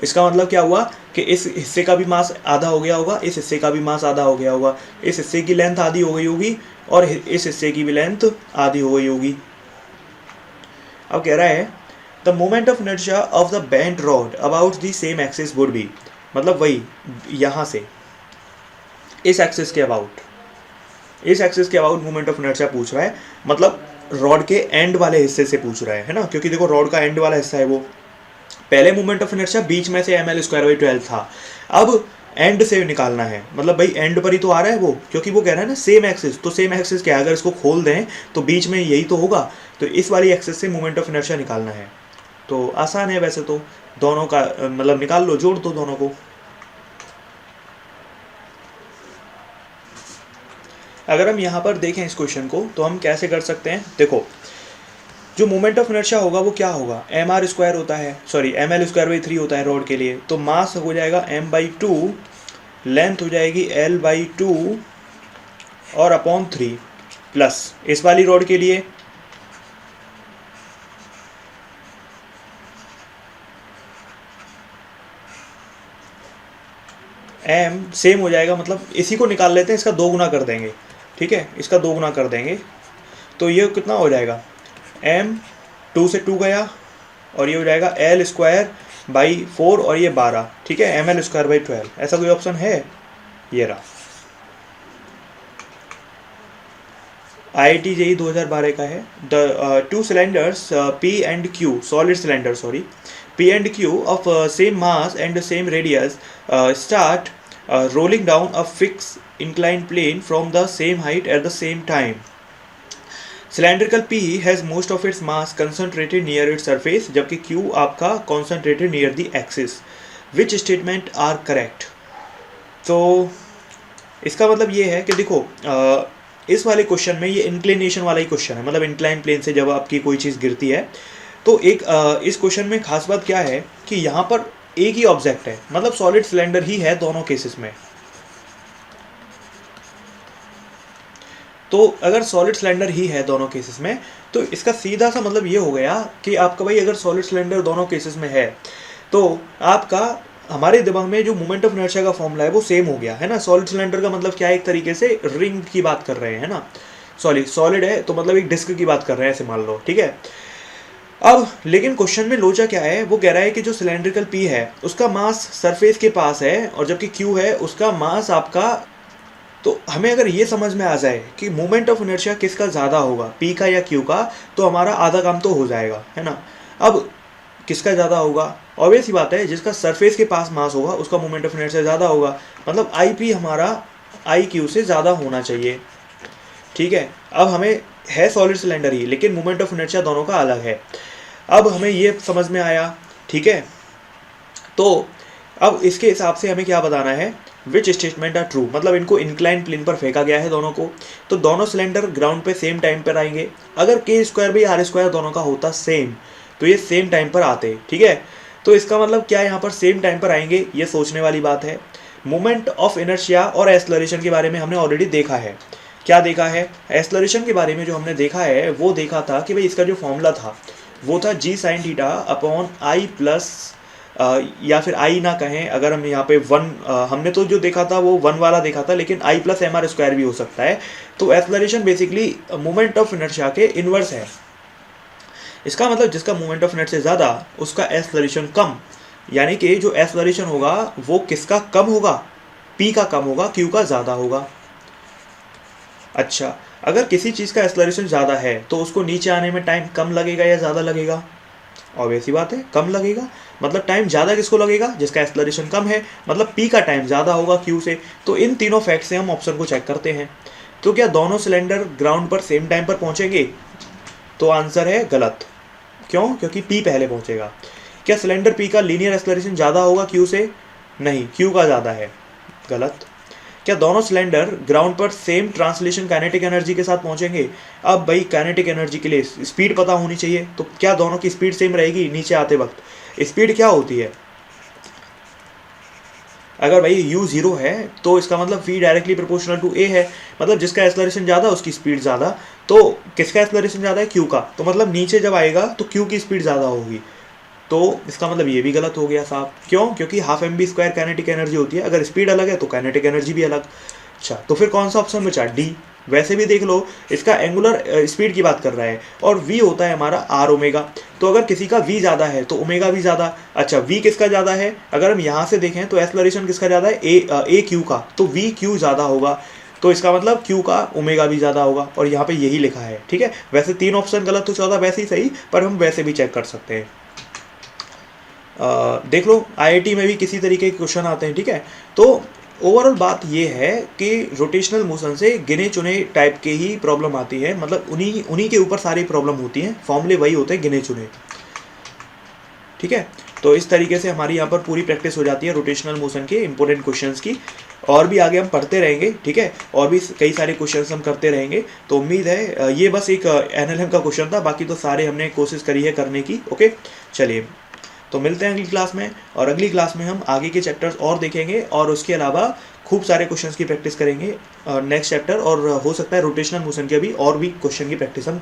इसका मतलब क्या हुआ कि इस हिस्से का भी मास आधा हो गया होगा, इस हिस्से का भी मास आधा हो गया होगा, इस हिस्से की लेंथ आधी हो गई होगी और इस हिस्से की भी लेंथ आधी हो गई होगी। अब कह रहा है the moment of inertia of the bent rod about the same axis would be, मतलब वही यहाँ से इस एक्सिस के अबाउट, इस एक्सिस के अबाउट मोमेंट ऑफ इनर्शिया पूछ रहा है, मतलब रॉड के एंड वाले हिस्से से पूछ रहा है ना, क्योंकि देखो रॉड का एंड वाला हिस्सा है वो, पहले मोमेंट ऑफ इनर्शिया बीच में से ml²/12 था, अब एंड से निकालना है, मतलब भाई एंड पर ही तो आ रहा है वो, क्योंकि वो कह रहा है ना सेम एक्सिस, तो सेम एक्सिस क्या है, अगर इसको खोल दें तो बीच में यही तो होगा, तो इस वाली एक्सिस से मोमेंट ऑफ इनर्शिया निकालना है। तो आसान है वैसे तो, दोनों का मतलब निकाल लो, जोड़ दो दोनों को। अगर हम यहाँ पर देखें इस क्वेश्चन को तो हम कैसे कर सकते हैं, देखो जो मोमेंट ऑफ इनर्शिया होगा वो क्या होगा, mr² होता है, सॉरी ml²/3 होता है रॉड के लिए, तो मास हो जाएगा m/2, लेंथ हो जाएगी l/2 और अपॉन 3, प्लस इस वाली रॉड के लिए m सेम हो जाएगा, मतलब इसी को निकाल लेते हैं, इसका 2 गुना कर देंगे, ठीक है, इसका 2 गुना कर देंगे तो ये कितना हो जाएगा, m 2 से 2 गया और ये हो जाएगा l²/4 और ये 12, ठीक है, ml²/12। ऐसा कोई ऑप्शन है, ये रहा। IIT JEE 2012 का है, the two cylinders P and Q, solid cylinder sorry, P and Q of same mass and same radius start rolling down a fixed inclined plane from the same height at the same time. Cylindrical P has most of its mass concentrated near its surface, जबकि Q आपका concentrated near the axis. Which statement are correct? तो इसका मतलब ये है कि देखो इस वाले क्वेश्चन में ये इंक्लिनेशन वाला ही क्वेश्चन है, मतलब इंक्लाइन प्लेन से जब आपकी कोई चीज़ गिरती है तो एक इस क्वेश्चन में खास बात क्या है कि यहाँ पर एक ही ऑब्जेक्ट है, मतलब सॉलिड सिलेंडर ही है दोनों केसेस में। तो अगर सॉलिड सिलेंडर ही है दोनों केसेस में तो इसका सीधा सा मतलब ये हो गया कि आपका भाई अगर सॉलिड सिलेंडर दोनों केसेस में है तो आपका हमारे दिमाग में जो मोमेंट ऑफ इनर्शिया का फॉर्मूला है वो सेम हो गया है ना। सॉलिड सिलेंडर का मतलब क्या है, एक तरीके से रिंग की बात कर रहे हैं ना, सॉलिड है तो मतलब एक डिस्क की बात कर रहे हैं ऐसे मान लो, ठीक है। अब लेकिन क्वेश्चन में लोचा क्या है, वो कह रहा है कि जो सिलेंड्रिकल पी है उसका मास सरफेस के पास है और जबकि क्यू है उसका मास आपका, तो हमें अगर ये समझ में आ जाए कि मोमेंट ऑफ इनर्शिया किसका ज़्यादा होगा, पी का या क्यू का, तो हमारा आधा काम तो हो जाएगा, है ना। अब किसका ज़्यादा होगा, ऑब्वियस ही बात है जिसका सरफेस के पास मास होगा उसका मोमेंट ऑफ इनर्शिया ज़्यादा होगा, मतलब आई पी हमारा आई क्यू से ज़्यादा होना चाहिए, ठीक है। अब हमें है सॉलिड सिलेंडर ही लेकिन मोमेंट ऑफ इनर्शिया दोनों का अलग है, अब हमें ये समझ में आया, ठीक है। तो अब इसके हिसाब से हमें क्या बताना है, विच स्टेटमेंट आर ट्रू, मतलब इनको इंक्लाइन प्लेन पर फेंका गया है दोनों को, तो दोनों सिलेंडर ग्राउंड पे सेम टाइम पर आएंगे। अगर k²/r² दोनों का होता सेम तो ये सेम टाइम पर आते, ठीक है। तो इसका मतलब क्या यहाँ पर सेम टाइम पर आएंगे, ये सोचने वाली बात है। मोमेंट ऑफ इनर्शिया और एक्सेलरेशन के बारे में हमने ऑलरेडी देखा है, क्या देखा है, एक्सेलरेशन के बारे में जो हमने देखा है वो देखा था कि भाई इसका जो फॉर्मूला था वो था g sin theta upon i plus या फिर i ना कहें, अगर हम यहाँ पे 1 हमने तो जो देखा था वो 1 वाला देखा था, लेकिन i प्लस mr² भी हो सकता है। तो acceleration basically moment of inertia के इन्वर्स है। इसका मतलब जिसका मोमेंट ऑफ इनर्शिया ज़्यादा उसका एक्सेलरेशन कम, यानी कि जो एक्सलरेशन होगा वो किसका कम होगा, p का कम होगा, q का ज़्यादा होगा। अच्छा, अगर किसी चीज़ का एक्सलरेशन ज़्यादा है तो उसको नीचे आने में टाइम कम लगेगा या ज़्यादा लगेगा? ऑब्वियस सी बात है, कम लगेगा। मतलब टाइम ज़्यादा किसको लगेगा, जिसका एक्सलरेशन कम है, मतलब p का टाइम ज़्यादा होगा q से। तो इन तीनों फैक्ट से हम ऑप्शन को चेक करते हैं। तो क्या दोनों सिलेंडर ग्राउंड पर सेम टाइम पर पहुंचेंगे? तो आंसर है गलत। क्यों? क्योंकि p पहले पहुंचेगा। क्या सिलेंडर p का लीनियर एक्सलरेशन ज़्यादा होगा q से? नहीं, q का ज़्यादा है। गलत। क्या दोनों सिलेंडर ग्राउंड पर सेम ट्रांसलेशन काइनेटिक एनर्जी के साथ पहुंचेंगे? अब भाई काइनेटिक एनर्जी के लिए स्पीड पता होनी चाहिए, तो क्या दोनों की स्पीड सेम रहेगी नीचे आते वक्त? स्पीड क्या होती है? अगर भाई u 0 है तो इसका मतलब v directly proportional to a है, मतलब जिसका एक्सलरेशन ज़्यादा उसकी स्पीड ज़्यादा। तो किसका एक्सलरेशन ज़्यादा है? q का। तो मतलब नीचे जब आएगा तो q की स्पीड ज़्यादा होगी। तो इसका मतलब ये भी गलत हो गया साहब। क्यों? क्योंकि half m b square kinetic energy होती है, अगर स्पीड अलग है तो काइनेटिक एनर्जी भी अलग। अच्छा, तो फिर कौन सा ऑप्शन बचा? डी। वैसे भी देख लो, इसका एंगुलर स्पीड की बात कर रहा है और v होता है हमारा आर ओमेगा। तो अगर किसी का v ज़्यादा है तो ओमेगा भी ज़्यादा। अच्छा, v किसका ज़्यादा है? अगर हम यहाँ से देखें तो एक्सलरेशन किसका ज़्यादा है? ए क्यू का। तो v क्यू ज़्यादा होगा, तो इसका मतलब q का ओमेगा भी ज़्यादा होगा, और यहाँ पे यही लिखा है। ठीक है, वैसे 3 ऑप्शन गलत तो 14 वैसे ही सही, पर हम वैसे भी चेक कर सकते हैं। देख लो, आईआईटी में भी किसी तरीके के क्वेश्चन आते हैं। ठीक है, तो ओवरऑल बात ये है कि रोटेशनल मोशन से गिने चुने टाइप के ही प्रॉब्लम आती है, मतलब उन्हीं के ऊपर सारी प्रॉब्लम होती हैं, फॉर्मूले वही होते हैं गिने चुने। ठीक है, तो इस तरीके से हमारी यहाँ पर पूरी प्रैक्टिस हो जाती है रोटेशनल मोशन के इंपॉर्टेंट क्वेश्चंस की। और भी आगे हम पढ़ते रहेंगे। ठीक है, और भी कई सारे क्वेश्चंस हम करते रहेंगे। तो उम्मीद है ये बस एक एनएलएम का क्वेश्चन था, बाकी तो सारे हमने कोशिश करी है करने की। ओके, चलिए, तो मिलते हैं अगली क्लास में, और अगली क्लास में हम आगे के चैप्टर्स और देखेंगे, और उसके अलावा खूब सारे क्वेश्चंस की प्रैक्टिस करेंगे नेक्स्ट चैप्टर, और हो सकता है रोटेशनल मोशन के भी और भी क्वेश्चन की प्रैक्टिस हम